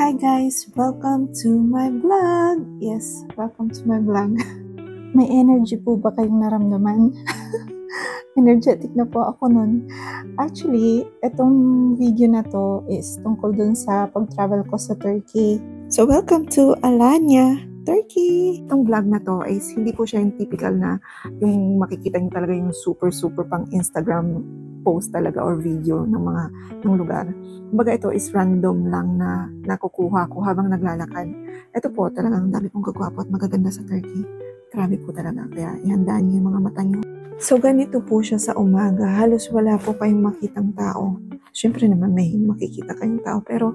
Hi guys! Welcome to my vlog! Yes, welcome to my vlog. May energy po ba kayong naramdaman? Energetic na po ako nun. Actually, itong video na to is tungkol dun sa pag-travel ko sa Turkey. So, welcome to Alanya, Turkey! Itong vlog na to is hindi po siya yung typical na yung makikita nyo talaga yung super pang Instagram post talaga or video ng lugar. Kumbaga ito is random lang na nakukuha ko habang naglalakad. Ito po talagang dami pong kagwapo at magaganda sa Turkey. Grabe po talaga. Kaya ihandaan niyo yung mga mata niyo. So ganito po siya sa umaga. Halos wala po kayong makitang tao. Siyempre naman may makikita kayong tao pero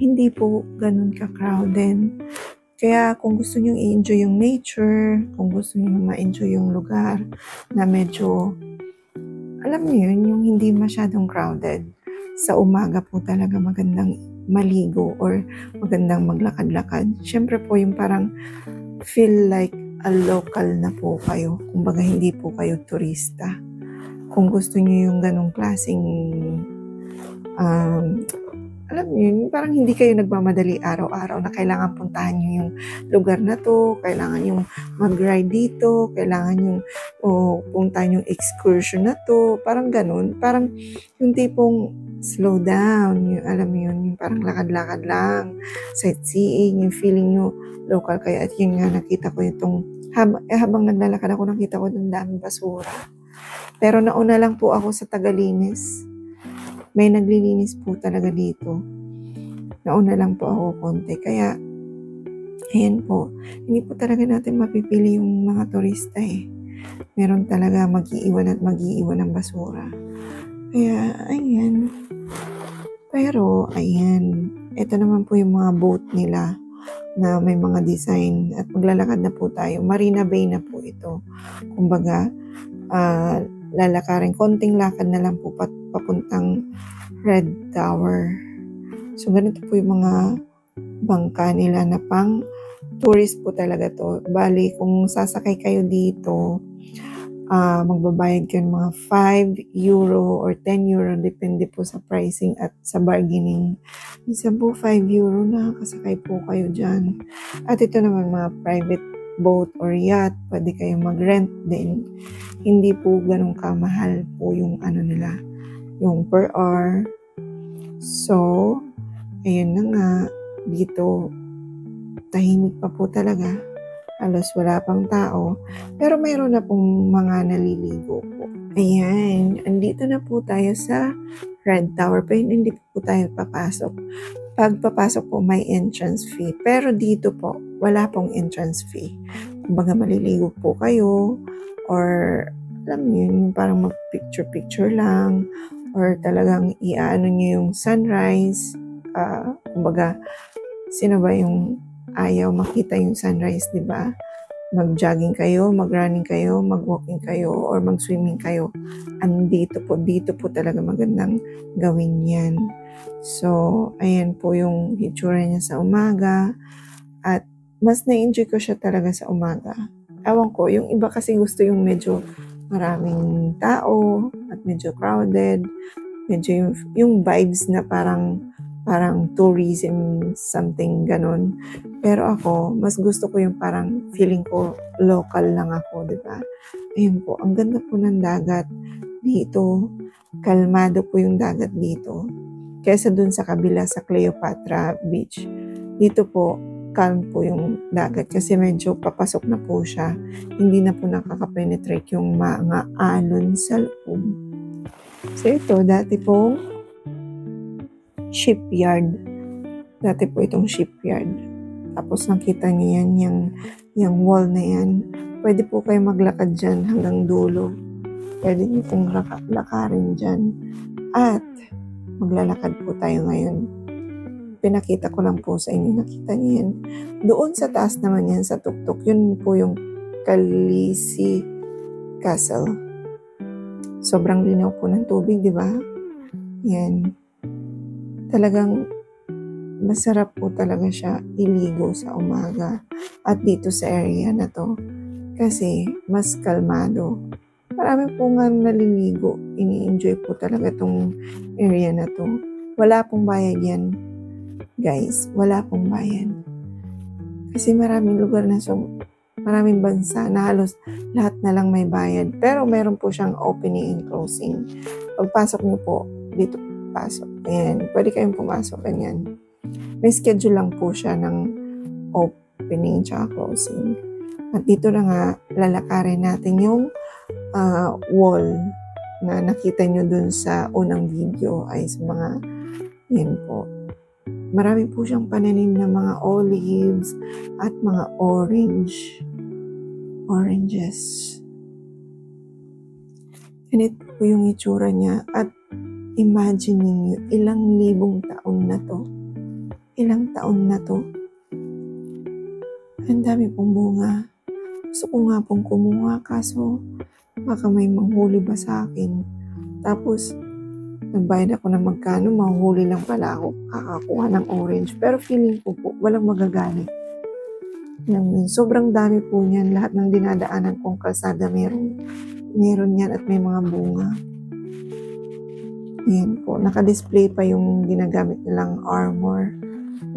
hindi po ganun ka-crowded. Kaya kung gusto niyo i-enjoy yung nature, kung gusto niyo ma-enjoy yung lugar na medyo alam niyo yun, yung hindi masyadong crowded. Sa umaga po talaga magandang maligo or magandang maglakad-lakad. Siyempre po yung parang feel like a local na po kayo. Kumbaga hindi po kayo turista. Kung gusto niyo yung ganong klaseng alam niyo yun, parang hindi kayo nagmamadali araw-araw na kailangan puntahan niyo yung lugar na to, kailangan yung mag-ride dito, kailangan yung puntahan yung excursion na to, parang ganun. Parang yung tipong slow down, yung alam mo yun, yung parang lakad-lakad lang, sightseeing, yung feeling nyo local kayo. At yun nga, nakita ko itong, habang naglalakad ako, nakita ko ng daming basura. Pero nauna lang po ako sa tagalinis. May naglilinis po talaga dito. Nauna lang po ako konti. Kaya, ayan po. Hindi po talaga natin mapipili yung mga turista eh. Meron talaga mag-iiwan ng basura. Kaya, ayan. Pero, ayan. Ito naman po yung mga boat nila na may mga design. At maglalakad na po tayo. Marina Bay na po ito. Kumbaga, lalakarin. Konting lakad na lang po papuntang Red Tower. So, ganito po yung mga bangka nila na pang tourist po talaga to. Bali, kung sasakay kayo dito, magbabayad kayo ng mga 5 euro or 10 euro, depende po sa pricing at sa bargaining. Minsan po 5 euro na, kasakay po kayo dyan. At ito naman mga private boat or yacht, pwede kayong mag-rent din. Hindi po ganun kamahal po yung ano nila, yung per hour. So, ayun na nga, dito, tahimik pa po talaga. Halos wala pang tao. Pero mayroon na pong mga naliligo po. Ayan, andito na po tayo sa Red Tower. Pero hindi po tayo papasok. Pag papasok po, may entrance fee. Pero dito po, wala pong entrance fee. Kumbaga maliligo po kayo or alam niyo yun, parang mag-picture lang or talagang iaano niyo yung sunrise. Kumbaga, sino ba yung ayaw makita yung sunrise, di ba? Mag-jogging kayo, mag-running kayo, mag-walking kayo, or mag-swimming kayo. Dito po talaga magandang gawin yan. So, ayan po yung hitsura niya sa umaga. At mas na-enjoy ko siya talaga sa umaga. Ewan ko, yung iba kasi gusto yung medyo maraming tao at medyo crowded. Medyo yung vibes na parang tourism, something ganun. Pero ako, mas gusto ko yung parang feeling ko local lang ako, di ba? Ayun po, ang ganda po ng dagat dito. Kalmado po yung dagat dito. Kesa dun sa kabila sa Cleopatra Beach. Dito po, calm po yung dagat kasi medyo papasok na po siya. Hindi na po nakaka-penetrate yung mga alon sa loob. So ito, dati pong shipyard. Dati po itong shipyard. Tapos nakita niyo yan, yung wall na yan. Pwede po kayo maglakad dyan hanggang dulo. Pwede niyo pong lakarin dyan. At maglalakad po tayo ngayon. Pinakita ko lang po sa inyo. Nakita niyo yan. Doon sa taas naman yan, sa tuktok, yun po yung Kalisi Castle. Sobrang linaw po ng tubig, di ba? Yan. Talagang masarap po talaga siya iligo sa umaga. At dito sa area na to. Kasi mas kalmado. Marami po nga naliligo. Ini-enjoy po talaga tong area na to. Wala pong bayad yan. guys, wala pong bayad. Kasi maraming lugar na maraming bansa na halos lahat na lang may bayad. Pero meron po siyang opening and closing. Pagpasok niyo po, dito pasok. Ayan, pwede kayong pumasok. Ganyan. May schedule lang po siya ng opening tsaka closing. At dito na nga, lalakarin natin yung wall na nakita nyo dun sa unang video ay sa mga, yan po. Marami po siyang pananim na mga olives at mga oranges. Ganito po yung itsura niya. At imagine niyo, ilang libong taon na to. Ilang taon na to. Ang dami pong bunga. Gusto ko nga pong kumuha kaso baka may manghuli ba sa akin. Tapos, nagbayad ako ng magkano, mahuhuli lang pala ako kakakuha ng orange. Pero feeling ko po, walang magagalit. Sobrang dami po niyan. Lahat ng dinadaanan kong kalsada meron yan at may mga bunga. Ayan po, nakadisplay pa yung ginagamit nilang armor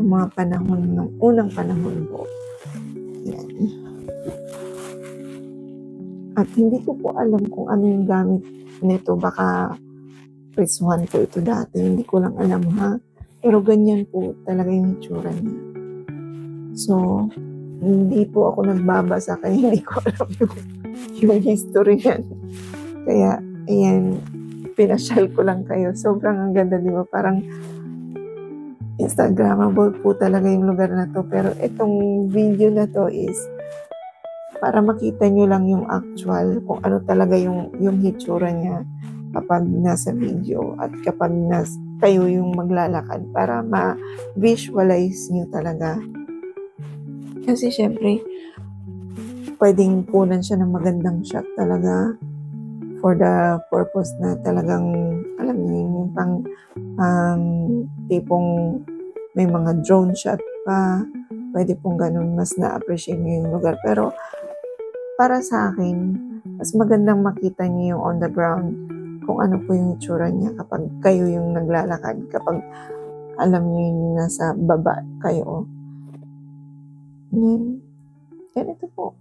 ng mga panahon, ng unang panahon po. Ayan. At hindi ko po alam kung ano yung gamit nito. Baka press 1 po ito dati. Hindi ko lang alam ha. Pero ganyan po talaga yung itsura niya. So, hindi po ako nagbabasa kaya hindi ko alam yung history niyan. Kaya, ayan, pinasyal ko lang kayo. Sobrang ang ganda, di ba? Parang Instagrammable po talaga yung lugar na to. Pero itong video na to is para makita nyo lang yung actual, kung ano talaga yung hitsura niya kapag nasa video at kapag kayo yung maglalakad para ma-visualize nyo talaga. Kasi syempre, pwedeng kunan siya ng magandang shot talaga for the purpose na talagang, alam niyo, yung pang tipong may mga drone shot pa, pwede pong ganun, mas na-appreciate nyo yung lugar. Pero, para sa akin, mas magandang makita niyo yung on the ground kung ano po yung itsura niya kapag kayo yung naglalakad, kapag alam niyo yung nasa baba kayo. Yan. Ganito po.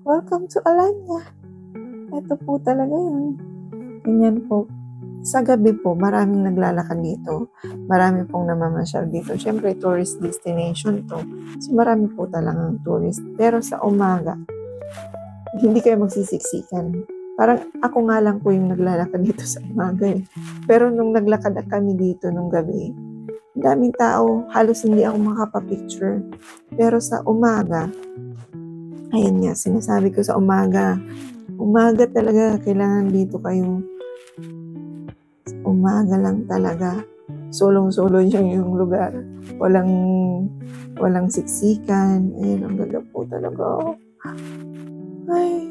Welcome to Alanya. Ito po talaga yun. Ganyan po. Sa gabi po, maraming naglalakad dito. Marami pong namamasyal dito. Siyempre, tourist destination to. So, marami po talagang tourist. Pero sa umaga, hindi kayo magsisiksikan. Parang ako nga lang po yung naglalakad dito sa umaga eh. Pero nung naglakad kami dito nung gabi, daming tao, halos hindi ako makapapicture. Pero sa umaga, ayan nga, sinasabi ko sa umaga talaga, kailangan dito kayo. Sa umaga lang talaga. Solong-solo yung lugar. Walang siksikan. Ayan, ang ganda po talaga. Ay,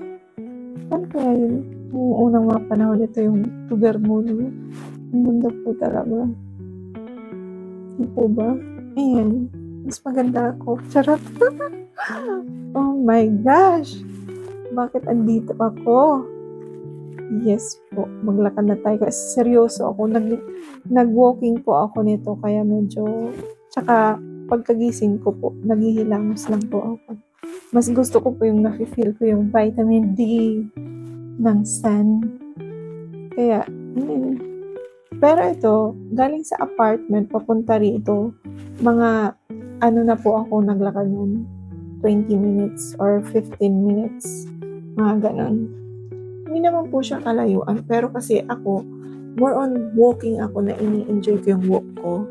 ano kaya yun? Yung unang mga panahon, ito yung lugar mo. No? Ang ganda po talaga. Hindi po ba? Ayan. Mas maganda ako. Charot. Oh my gosh. Bakit andito ako? Yes po. Maglakad na tayo. Kasi seryoso ako. Nag-walking po ako nito. Kaya medyo... Tsaka pagkagising ko po, naghihilamos lang po ako. Mas gusto ko po yung nakifeel ko yung vitamin D ng sun. Kaya, pero ito, galing sa apartment, papunta rito, mga, ano na po ako naglakad nun, 20 minutes or 15 minutes, mga ganon. Hindi naman po siya kalayuan, pero kasi ako, more on walking ako na ini-enjoy ko yung walk ko.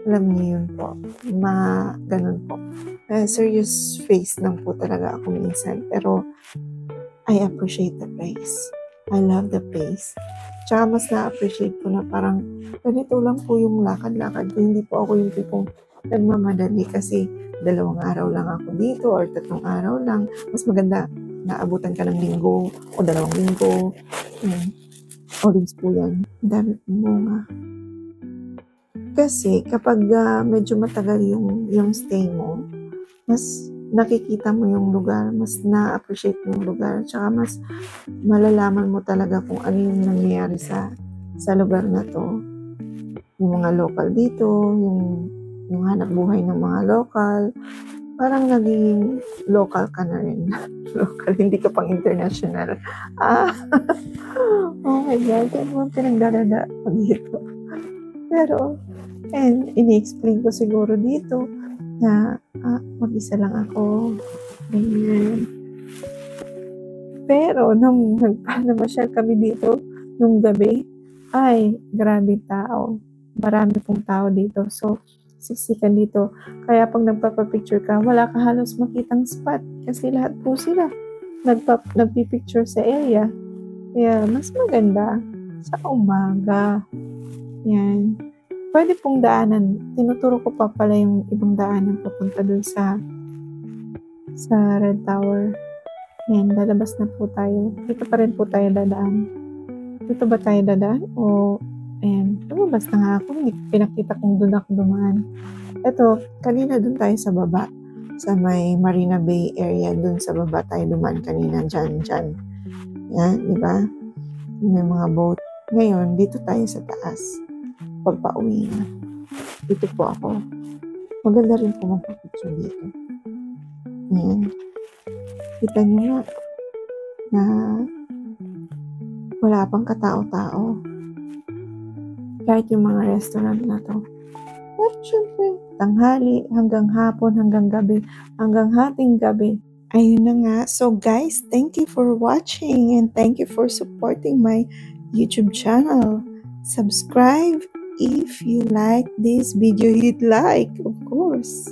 Alam niyo yun po, ganon po. Serious face lang po talaga ako minsan, pero I appreciate the place. I love the place. Tsaka mas na-appreciate ko na parang ganito lang po yung lakad-lakad ko. Hindi po ako yung tipong nagmamadali kasi 2 araw lang ako dito or 3 araw lang. Mas maganda, naabutan ka ng linggo o 2 linggo. Olives po yan. Ang dami pong bunga. Kasi kapag medyo matagal yung stay mo, mas nakikita mo yung lugar, mas na-appreciate mo yung lugar, tsaka mas malalaman mo talaga kung ano yung nangyayari sa lugar na to. Yung mga local dito, yung yung hanap buhay ng mga local. Parang naging local ka na rin. Local, hindi ka pang international. Oh my God, ano ang pinagdadada ko dito? Pero, and ini-explain ko siguro dito na mag-isa lang ako. Ganyan. Pero, nung namasyal kami dito, nung gabi, ay, grabe tao. Marami pong tao dito. So, siksikan dito. Kaya pag nagpapapicture ka, wala ka halos makitang spot. Kasi lahat po sila nagpipicture sa area. Kaya, mas maganda sa umaga. Yan. Pwede pong daanan. Tinuturo ko pa pala yung ibang daanan papunta dun sa Red Tower. Yan, lalabas na po tayo. Dito pa rin po tayo dadaan. Dito ba tayo dadaan? O, ayan, lumabas na nga ako. Hindi pinakita kung doon ako dumaan. Ito, kanina doon tayo sa baba. Sa may Marina Bay area, doon sa baba tayo dumaan kanina. Dyan. Yan, di ba? May mga boat. Ngayon, dito tayo sa taas. Pagpa-uwi na. Dito po ako. Maganda rin po magpapicture dito. Yan. Kita nyo nga na wala pang katao-tao. Kahit yung mga restaurant na to. But syempre, tanghali, hanggang hapon, hanggang gabi, hanggang hating gabi. Ayun na nga. So guys, thank you for watching and thank you for supporting my YouTube channel. Subscribe if you like this video, you'd like, of course.